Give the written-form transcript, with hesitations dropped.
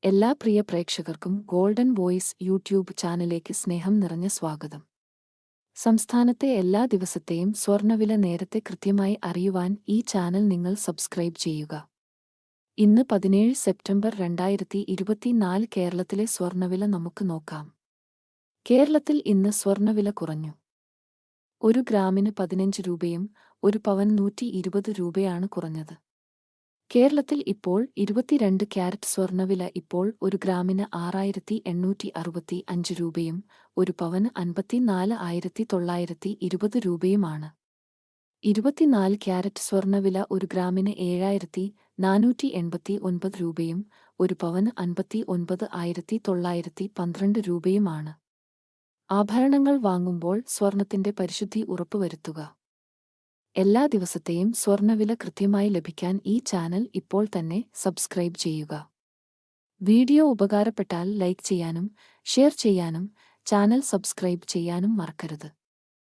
എല്ലാ പ്രിയ പ്രേക്ഷകർക്കും golden voice YouTube ചാനലിലേക്ക് സ്നേഹം നിറഞ്ഞ സ്വാഗതം. സംസ്ഥാനത്തെ എല്ലാ ദിവസത്തെയും സ്വർണ്ണവില നേരത്തെ കൃത്യമായി അറിയുവാൻ ഈ ചാനൽ നിങ്ങൾ സബ്സ്ക്രൈബ് ചെയ്യുക. ഇന്ന് 17 സെപ്റ്റംബർ 2024 കേരളത്തിലെ സ്വർണ്ണവില നമുക്ക് നോക്കാം. കേരളത്തിൽ ഇന്ന് സ്വർണ്ണവില കുറഞ്ഞു. ഒരു ഗ്രാമിന് 15 രൂപയും ഒരു പവൻ 120 രൂപയാണ് കുറഞ്ഞത്. കേരളത്തിൽ ഇപ്പോൾ 22 ക്യാരറ്റ് സ്വർണ്ണവില ഇപ്പോൾ ഒരു ഗ്രാമിന് 6,865 രൂപയും ഒരു പവന് 54,920 രൂപയുമാണ്. 24 ക്യാരറ്റ് സ്വർണ്ണവില ഒരു ഗ്രാമിന് 7,489 രൂപയും ഒരു പവന് 59,912 രൂപയുമാണ്. ആഭരണങ്ങൾ വാങ്ങുമ്പോൾ സ്വർണത്തിന്റെ പരിശുദ്ധി ഉറപ്പുവരുത്തുക. എല്ലാ ദിവസത്തെയും സ്വർണ്ണവില കൃത്യമായി ലഭിക്കാൻ ഈ ചാനൽ ഇപ്പോൾ തന്നെ സബ്സ്ക്രൈബ് ചെയ്യുക. വീഡിയോ ഉപകാരപ്പെട്ടാൽ ലൈക്ക് ചെയ്യാനും ഷെയർ ചെയ്യാനും ചാനൽ സബ്സ്ക്രൈബ് ചെയ്യാനും മറക്കരുത്.